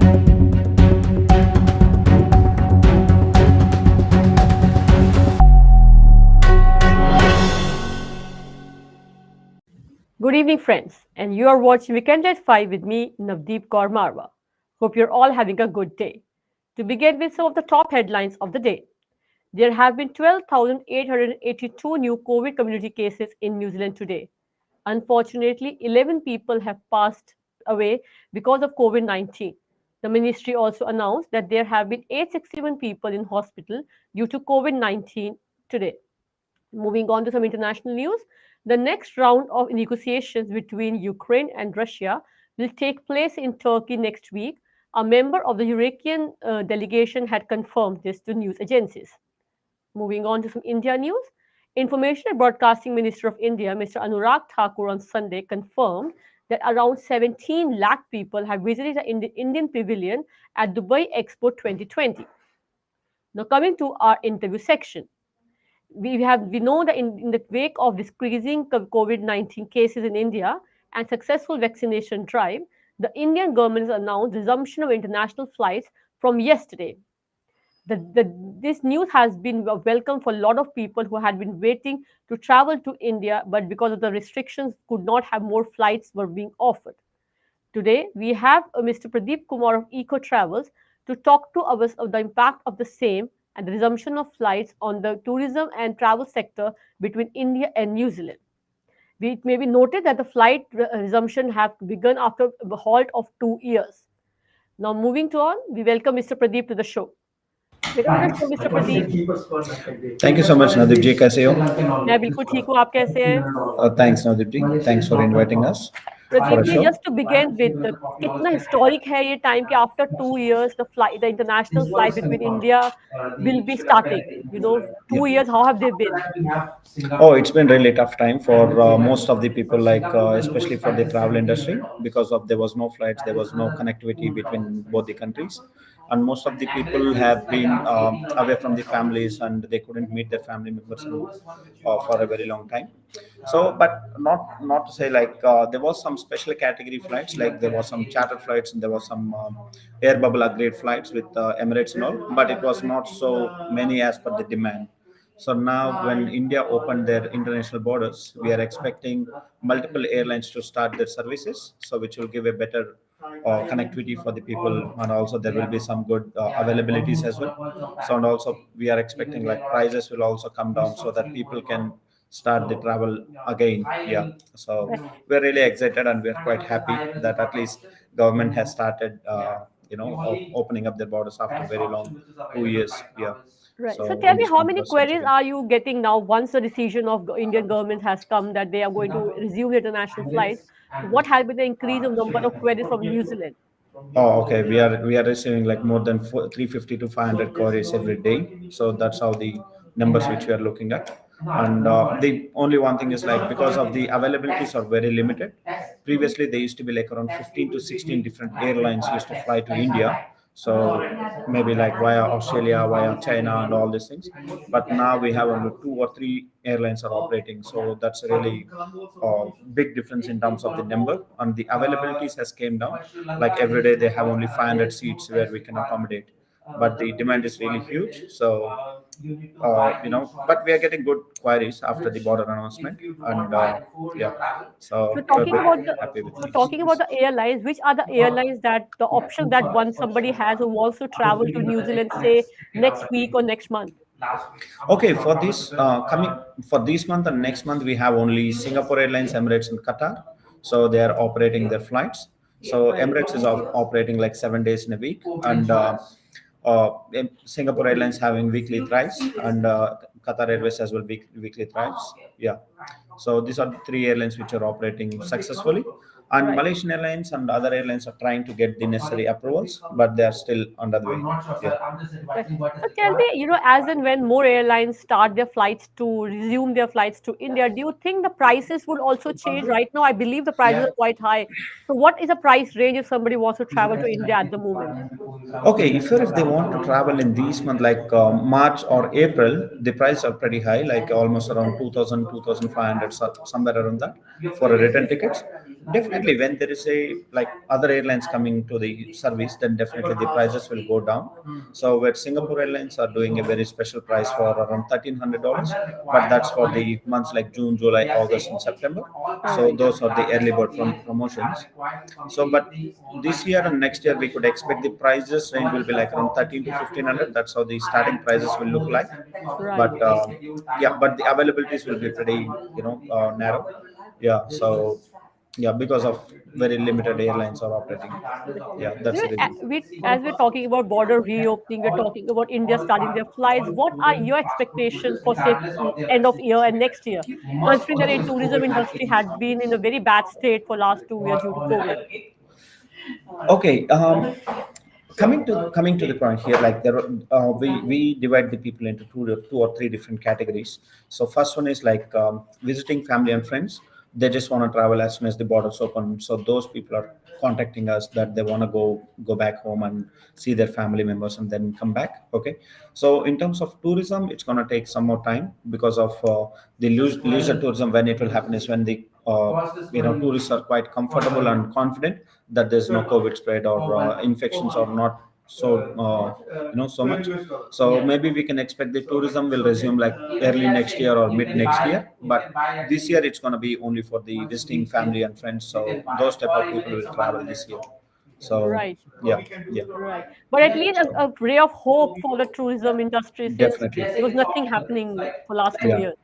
Good evening, friends, and you are watching Weekend at 5 with me, Navdeep Kaur Marwa. Hope you're all having a good day. To begin with some of the top headlines of the day, there have been 12,882 new COVID community cases in New Zealand today. Unfortunately, 11 people have passed away because of COVID 19. The ministry also announced that there have been 861 people in hospital due to COVID 19 today. Moving on to some international news, the next round of negotiations between Ukraine and Russia will take place in Turkey next week. A member of the European delegation had confirmed this to news agencies. Moving on to some India news, Information and Broadcasting Minister of India, Mr. Anurag Thakur, on Sunday confirmed that around 17 lakh people have visited the Indian pavilion at Dubai Expo 2020. Now, coming to our interview section, we know that in the wake of decreasing COVID-19 cases in India and successful vaccination drive, the Indian government has announced resumption of international flights from yesterday. This news has been a welcome for a lot of people who had been waiting to travel to India, but because of the restrictions, could not have more flights were being offered. Today, we have Mr. Pradeep Kumar of Eco Travels to talk to us of the impact of the same and the resumption of flights on the tourism and travel sector between India and New Zealand. It may be noted that the flight resumption have begun after a halt of 2 years. Now, moving to on, we welcome Mr. Pradeep to the show. Welcome to the show, Mr. Pradeep. Thank you so much, Nadeep ji. कैसे हो? मैं बिल्कुल ठीक हूँ, आप कैसे हैं? Thanks, Nadeep ji. Thanks for inviting us for Pradeep a ji, show. Just to begin with कितना हिस्टोरिक है ये टाइम कि after 2 years the international flight between India will be starting. 2 years, how have they been? Oh, it's been really tough time for most of the people, like especially for the travel industry, because of there was no flights, there was no connectivity between both the countries, and most of the people have been away from the families, and they couldn't meet their family members for a very long time. So, but not to say like there was some special category flights, like there was some charter flights and there was some air bubble upgrade flights with Emirates and all, but it was not so many as per the demand. So now, when India opened their international borders, we are expecting multiple airlines to start their services, so which will give a better connectivity for the people, and also there will be some good availabilities as well. So, and also we are expecting like prices will also come down so that people can start the travel again. Yeah, so we're really excited and we're quite happy that at least government has started opening up their borders after very long 2 years. Yeah, Right. So so tell on me, this how many 21st queries century. are you getting now once the decision of Indian government has come that they are going to resume the international flights? What has been the increase of number of queries from New Zealand? Oh, okay. We are receiving like more than 350 to 500 queries every day. So that's how the numbers which we are looking at. And the only one thing is like because of the availabilities are very limited. Previously, they used to be like around 15 to 16 different airlines used to fly to India. So maybe like via Australia, via China, and all these things. But now we have only two or three airlines are operating. So that's a really big difference in terms of the number, and the availabilities has came down. Like every day they have only 500 seats where we can accommodate, but the demand is really huge. So but we are getting good queries after the border announcement, and yeah, So so we're talking about very the happy with so these talking about things. the airlines, which are the airlines that the option that one somebody has who wants to travel to New Zealand, say next week or next month? Okay, for this coming for this month and next month, we have only Singapore Airlines, Emirates, and Qatar. So they are operating their flights. So Right. Emirates is operating like 7 days in a week, and Singapore Airlines having weekly thrives, and Qatar Airways as well weekly thrives. Yeah. So these are the three airlines which are operating successfully. And Right. Malaysian Airlines and other airlines are trying to get the necessary approvals, but they are still under the way. Yeah. Right. So tell me, as and when more airlines start their flights to resume their flights to India, do you think the prices would also change? Right now, I believe the prices are quite high. So what is the price range if somebody wants to travel to India at the moment? Okay, if they want to travel in these months like March or April, the prices are pretty high, like almost around 2,000, 2,500, somewhere around that for a return tickets. Definitely, when there is a like other airlines coming to the service, then definitely the prices will go down. So, where Singapore Airlines are doing a very special price for around $1,300, but that's for the months like June, July, August, and September. All So, right. those are the early bird promotions. So, but this year and next year, we could expect the prices range will be like around 13 to 1500. That's how the starting prices will look like. Right. But yeah, but the availabilities will be pretty, narrow. Yeah. So yeah, because of very limited airlines are operating. Right. Yeah, So that's the reason. as we're talking about border reopening, we're talking about India starting their flights. What are your expectations for say end of year and next year, considering that the tourism industry had been in a very bad state for last 2 years due to COVID? Okay. Coming to the point here, like we divide the people into two or three different categories. So first one is like visiting family and friends. They just want to travel as soon as the borders open. So those people are contacting us that they want to go back home and see their family members and then come back. Okay. So in terms of tourism, it's going to take some more time because of the leisure tourism. When it will happen is when the tourists are quite comfortable and confident that there's no COVID spread or infections are not so so much. So maybe we can expect the tourism will resume like early next year or mid next year. But this year it's going to be only for the visiting family and friends. So those type of people will travel this year. So Right. yeah, yeah. Right. But at least So a ray of hope for the tourism industry since definitely. there was nothing happening for last two Yeah, years.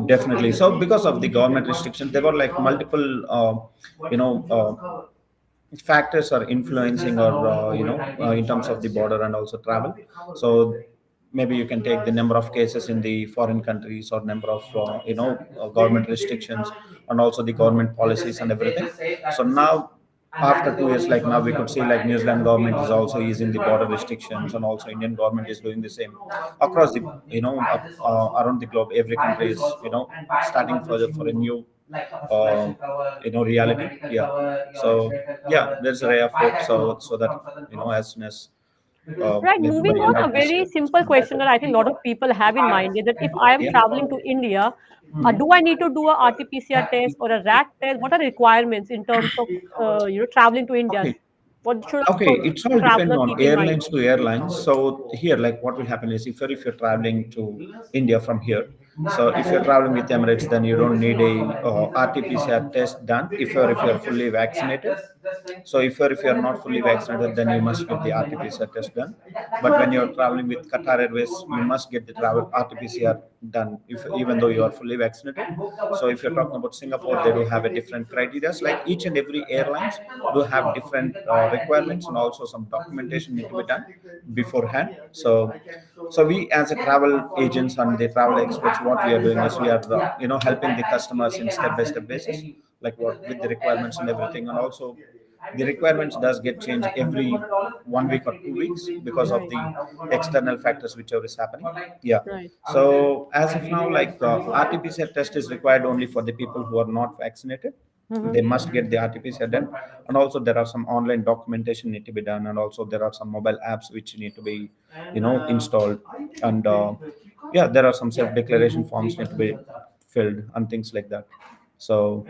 definitely. So because of the government restrictions, there were like multiple, you know, factors are influencing or in terms of the border and also travel. So maybe you can take the number of cases in the foreign countries or number of government restrictions and also the government policies and everything. So now after 2 years, like now we could see like New Zealand government is also easing the border restrictions and also Indian government is doing the same across the around the globe. Every country is starting for a new reality. Yeah. So yeah, there's a ray of hope. So that as soon as Right. maybe by Moving end on, of a this very year it's simple been question better. that I think a lot of people have in mind is that if I am Yeah. traveling to India, do I need to do a RT-PCR test or a RAT test? What are the requirements in terms of traveling to India? Okay. What should Okay, a it's all depend traveler on keep in mind? airlines to airlines. So here, like what will happen is if you're traveling to India from here, so if you're traveling with Emirates, then you don't need a RT-PCR test done if you're fully vaccinated. So if you're not fully vaccinated, then you must get the RT-PCR test done. But when you're traveling with Qatar Airways, you must get the travel RT-PCR done if even though you are fully vaccinated. So if you're talking about Singapore, they do have a different criteria. Like each and every airlines do have different requirements and also some documentation need to be done beforehand. So we as a travel agents and the travel experts, what we are doing is we are helping the customers in step by step basis, like what with the requirements and everything. And also the requirements does get changed every 1 week or 2 weeks because of Right. the external factors whichever is happening. Yeah. Right. So as of now, like RT-PCR test is required only for the people who are not vaccinated. Hmm. They must get the RT-PCR done. And also there are some online documentation need to be done, and also there are some mobile apps which need to be installed. And yeah, there are some self-declaration forms need to be filled and things like that. So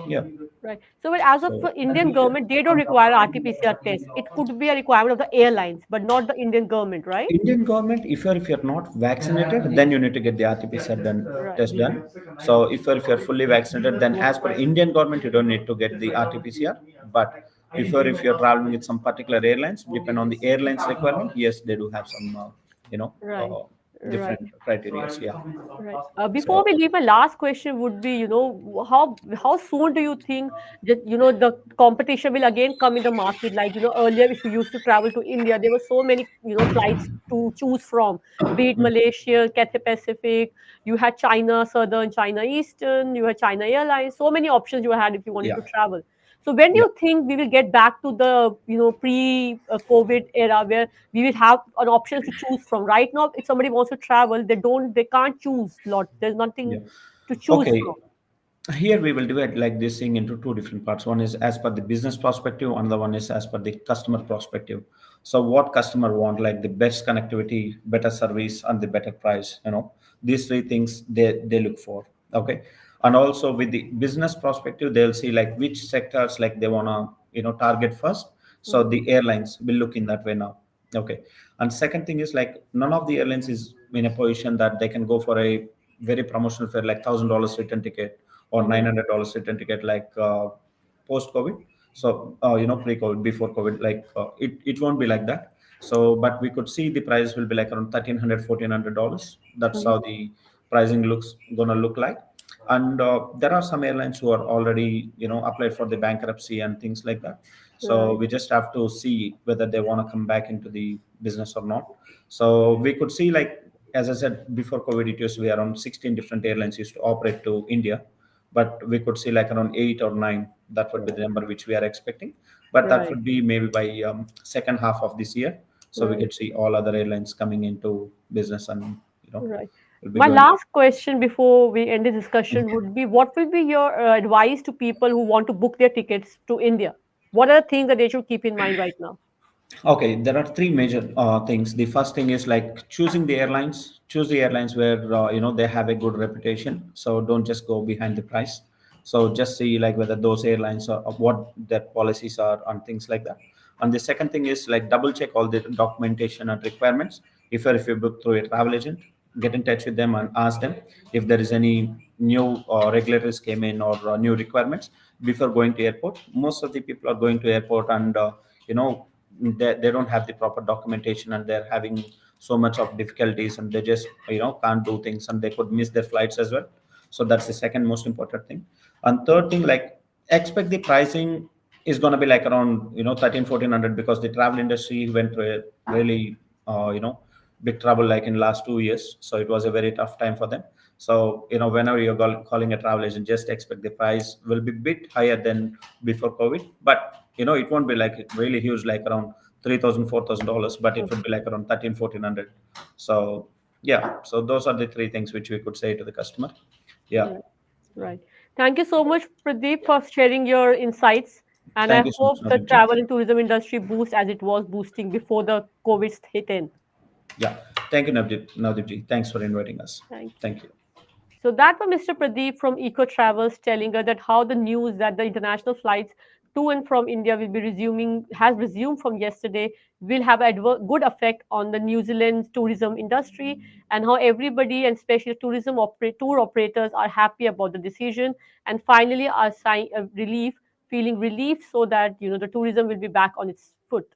yeah. Right. So, but as of So the Indian government, they don't require RT-PCR test. It could be a requirement of the airlines, but not the Indian government, right? Indian government, if you're not vaccinated, then you need to get the RT-PCR done, Right. test done. So if you're fully vaccinated, then as per Indian government, you don't need to get the RT-PCR. But if you're traveling with some particular airlines, depend on the airlines requirement, yes, they do have some you know Right. uh, Right. different criteria. Yeah. Right. Before So we leave, my last question would be, how soon do you think that the competition will again come in the market? Like earlier, if you used to travel to India, there were so many flights to choose from. Be it mm, Malaysia, Cathay Pacific, you had China Southern, China Eastern, you had China Airlines. So many options you had if you wanted yeah, to travel. So when do yeah. you think we will get back to the pre-COVID era where we will have an option to choose from? Right now, if somebody wants to travel, they can't choose lot. There's nothing Yeah. to choose from. Okay. Here we will divide like this thing into two different parts. One is as per the business perspective, another one is as per the customer perspective. So what customer want, like the best connectivity, better service, and the better price. These three things they look for. Okay. And also with the business perspective, they'll see like which sectors like they want to target first. So Mhm. the airlines will look in that way now. Okay. And second thing is like none of the airlines is in a position that they can go for a very promotional fare like $1,000 return ticket or Mhm. $900 return ticket like post COVID. So pre-COVID, before COVID, like it won't be like that. So but we could see the price will be like around 1,300 $1,400. That's Mhm. how the pricing looks gonna look like. And there are some airlines who are already applied for the bankruptcy and things like that. So Right. we just have to see whether they want to come back into the business or not. So we could see, like as I said, before COVID it used to be around 16 different airlines used to operate to India, but we could see like around 8 or 9. That would be the Right. number which we are expecting, but that Right. would be maybe by second half of this year. So we Right. could see all other airlines coming into business and Right. will be My going. last question before we end the discussion would be, what will be your advice to people who want to book their tickets to India? What are the things that they should keep in mind right now? Okay, there are three major things. The first thing is like choosing the airlines. Choose the airlines where they have a good reputation. So don't just go behind the price. So just see like whether those airlines are what their policies are and things like that. And the second thing is like double check all the documentation and requirements. If you book through a travel agent, get in touch with them and ask them if there is any new regulators came in or new requirements before going to airport. Most of the people are going to airport and you know they don't have the proper documentation and they're having so much of difficulties and they just can't do things and they could miss their flights as well. So that's the second most important thing. And third thing, like expect the pricing is going to be like around 13 1400 because the travel industry went through a really big trouble like in last 2 years. So it was a very tough time for them. So whenever you're calling a travel agent, just expect the price will be bit higher than before COVID, but it won't be like really huge, like around 3,000 $4,000, but it would be like around 13 1400. So yeah, so those are the three things which we could say to the customer. Yeah. Right. Right. Thank you so much, Pradeep, for sharing your insights. And I Thank you so much, hope the Navdeep. travel and tourism industry boosts as it was boosting before the COVID hit in. Yeah, thank you, Navdeep. Thanks for inviting us. Thank you. Thank you. So that was Mr. Pradeep from Eco Travels telling us that how the news that the international flights to and from India will be resuming has resumed from yesterday will have a good effect on the New Zealand tourism industry, and how everybody and especially tour operators are happy about the decision and finally are feeling relief so that the tourism will be back on its foot.